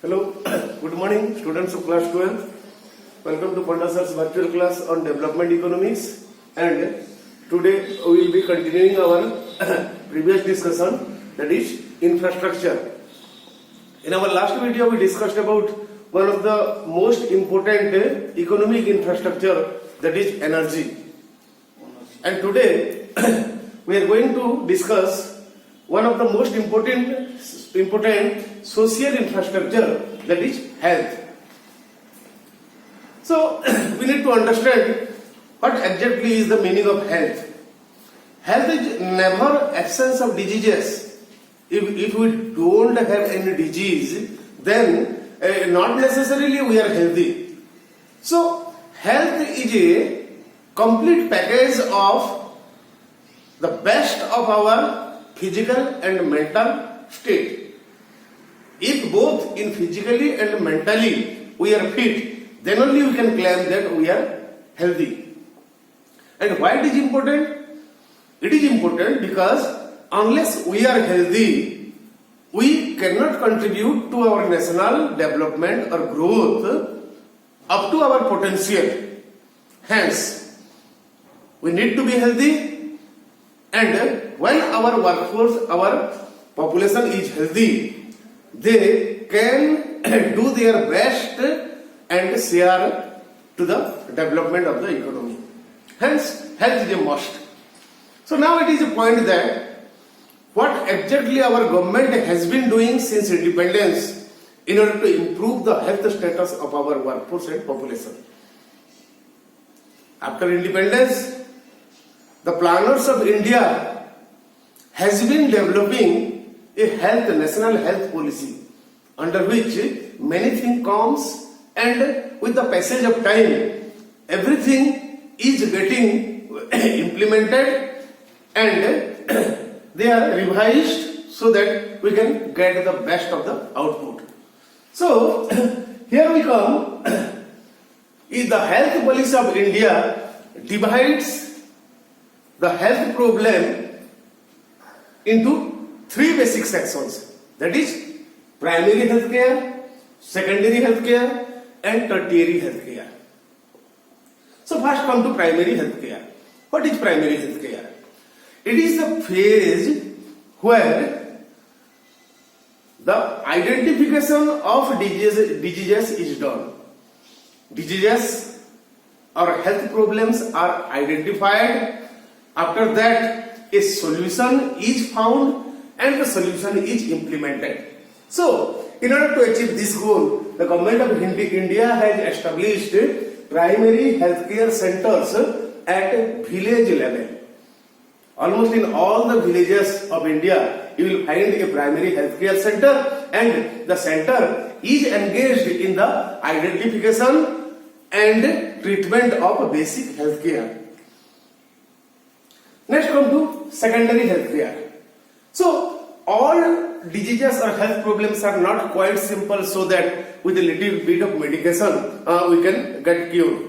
Hello, good morning, students of class 12. Welcome to Panda Sir's virtual class on development economics. And today we will be continuing our previous discussion, that is infrastructure. In our last video, we discussed about one of the most important economic infrastructure, that is energy. And today we are going to discuss one of the most important social infrastructure, that is health. So we need to understand what exactly is the meaning of health. Health is never absence of diseases. If we don't have any disease, then not necessarily we are healthy. So health is a complete package of the best of our physical and mental state. If both in physically and mentally we are fit, then only we can claim that we are healthy. And why it is important? It is important because unless we are healthy, we cannot contribute to our national development or growth up to our potential. Hence, we need to be healthy, and when our workforce, our population is healthy, they can do their best and share to the development of the economy. Hence, health is a must. So now it is a point that what exactly our government has been doing since independence in order to improve the health status of our workforce and population. After independence, the planners of India has been developing a national health policy under which many things comes, and with the passage of time everything is getting implemented and they are revised so that we can get the best of the output. So here we come. The health policy of India divides the health problem into three basic sections, that is primary health care, secondary health care and tertiary health care. So first come to primary health care. What is primary health care? It is the phase where the identification of diseases is done. Diseases or health problems are identified. After that, a solution is found and the solution is implemented. So, in order to achieve this goal, the government of India has established primary healthcare centers at village level. Almost in all the villages of India, you will find a primary healthcare center, and the center is engaged in the identification and treatment of basic healthcare. Next come to secondary healthcare. So all diseases or health problems are not quite simple, so that with a little bit of medication we can get cured.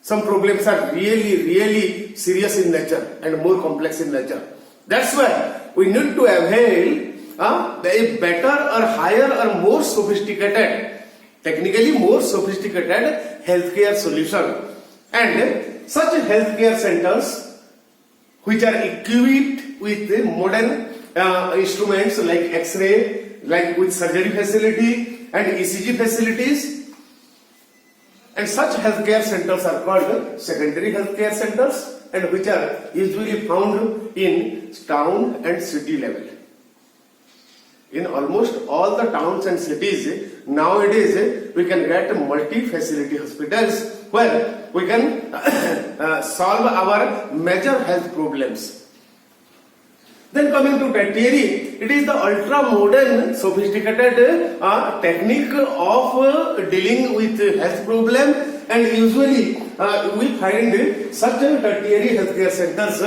Some problems are really serious in nature and more complex in nature. That's why we need to avail a better or higher or more sophisticated, technically more sophisticated healthcare solution. And such healthcare centers which are equipped with modern instruments like X-ray, like with surgery facility and ECG facilities, and such healthcare centers are called secondary healthcare centers, and which are usually found in town and city level. In almost all the towns and cities nowadays we can get multi-facility hospitals where we can solve our major health problems. Then coming to tertiary, it is the ultra-modern, sophisticated technique of dealing with health problem, and usually you will find such tertiary healthcare centers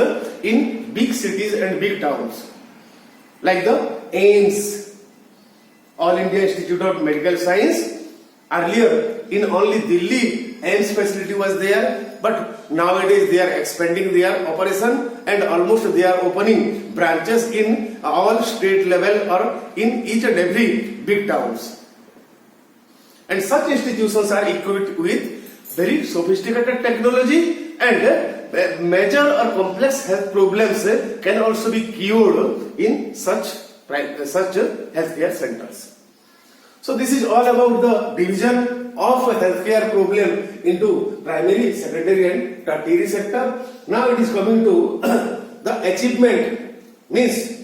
in big cities and big towns, like the AIIMS, All India Institute of Medical Science. Earlier, in only Delhi, AIIMS facility was there, but nowadays they are expanding their operation and almost they are opening branches in all state level or in each and every big towns. And such institutions are equipped with very sophisticated technology, and major or complex health problems can also be cured in such healthcare centers. So this is all about the division of a healthcare problem into primary, secondary and tertiary sector. Now it is coming to the achievement, means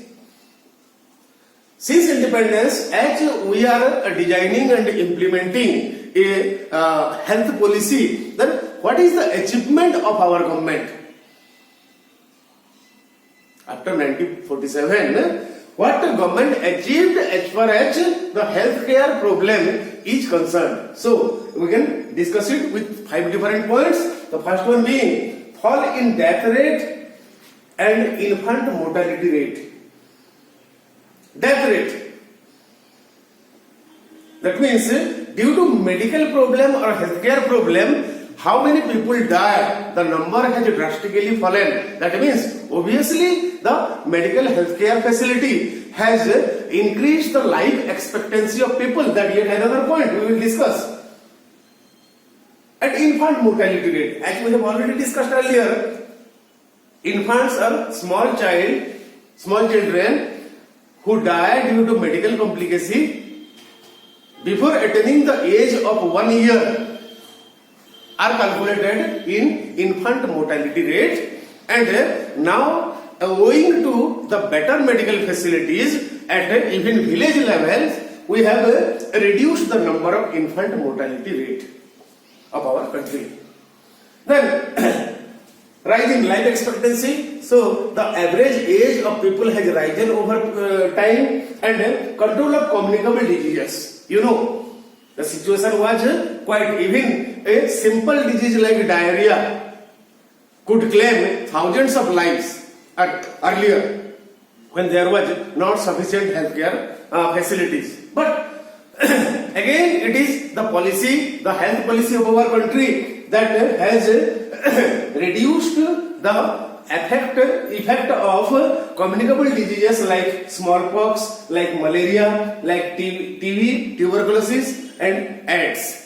since independence, as we are designing and implementing a health policy, then what is the achievement of our government? After 1947, what the government achieved as far as the healthcare problem is concerned? So we can discuss it with 5 different points. The first one being fall in death rate and infant mortality rate. Death rate. That means due to medical problem or healthcare problem, how many people die, the number has drastically fallen. That means obviously the medical healthcare facility has increased the life expectancy of people. That yet another point we will discuss. At infant mortality rate, as we have already discussed earlier, infants are small children who die due to medical complicacy before attaining the age of 1 year are calculated in infant mortality rate, and now owing to the better medical facilities at even village levels, we have reduced the number of infant mortality rate of our country. Then rise in life expectancy. So the average age of people has risen over time, and control of communicable diseases. You know, the situation was quite, even a simple disease like diarrhea could claim thousands of lives earlier when there was not sufficient healthcare facilities. But again, it is the policy, the health policy of our country that has reduced the effect of communicable diseases like smallpox, like malaria, like TB, tuberculosis and AIDS.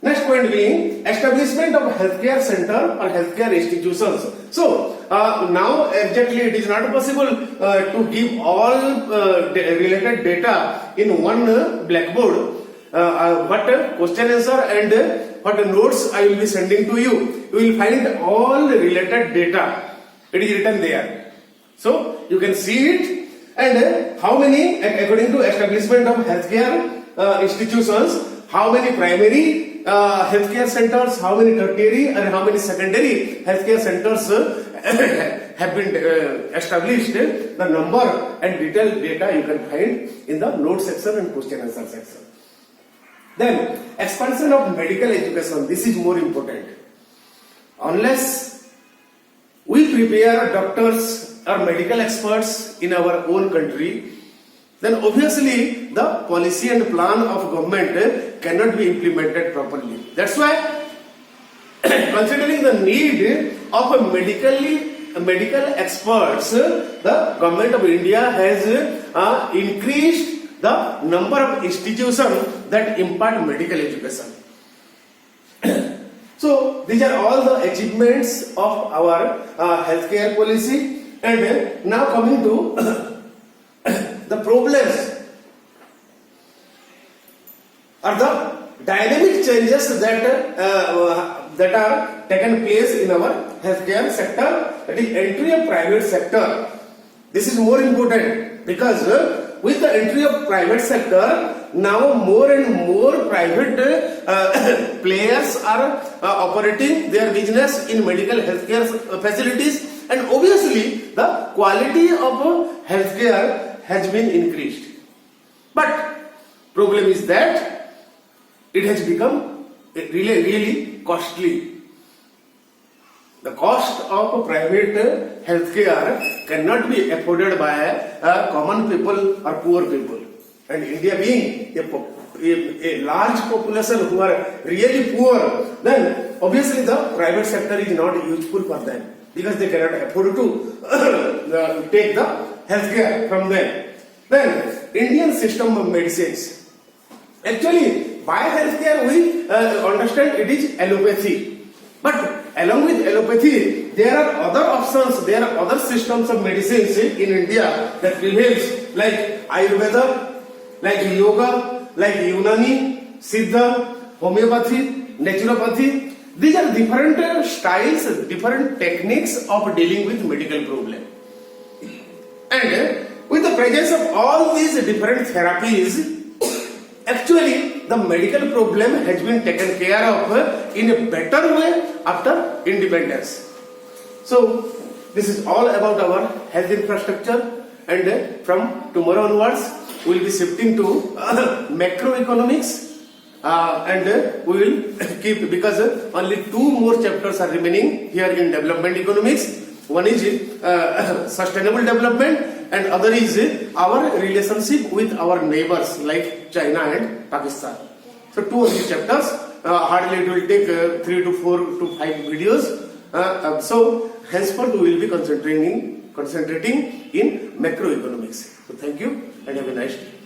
Next point being establishment of healthcare center or healthcare institutions. So now exactly it is not possible to give all related data in one blackboard. But question answer and what notes I will be sending to you, you will find all related data. It is written there. So you can see it, and how many, according to establishment of healthcare institutions, how many primary healthcare centers, how many tertiary and how many secondary healthcare centers have been established. The number and detailed data you can find in the note section and question answer section. Then expansion of medical education. This is more important. Unless we prepare doctors or medical experts in our own country, then obviously the policy and plan of government cannot be implemented properly. That's why, considering the need of medical experts, the government of India has increased the number of institutions that impart medical education. So these are all the achievements of our healthcare policy. And now coming to the problems or the dynamic changes that are taken place in our healthcare sector, that is entry of private sector. This is more important because with the entry of private sector, now more and more private players are operating their business in medical healthcare facilities, and obviously the quality of healthcare has been increased. But problem is that it has become really costly. The cost of private healthcare cannot be afforded by common people or poor people. And India being a large population who are really poor, then obviously the private sector is not useful for them because they cannot afford to take the healthcare from them. Then Indian system of medicines. Actually, by healthcare we understand it is allopathy. But along with allopathy, there are other options, there are other systems of medicines in India that prevails, like Ayurveda, like yoga, like Unani, Siddha, homeopathy, naturopathy. These are different styles, different techniques of dealing with medical problem. And with the presence of all these different therapies, actually the medical problem has been taken care of in a better way after independence. So this is all about our health infrastructure, and from tomorrow onwards we will be shifting to macroeconomics. And we will keep, because only 2 more chapters are remaining here in development economics. One is sustainable development, and other is our relationship with our neighbors like China and Pakistan. So 2 of these chapters, hardly it will take 3 to 4 to 5 videos. So henceforth we will be concentrating in macroeconomics. So thank you and have a nice day.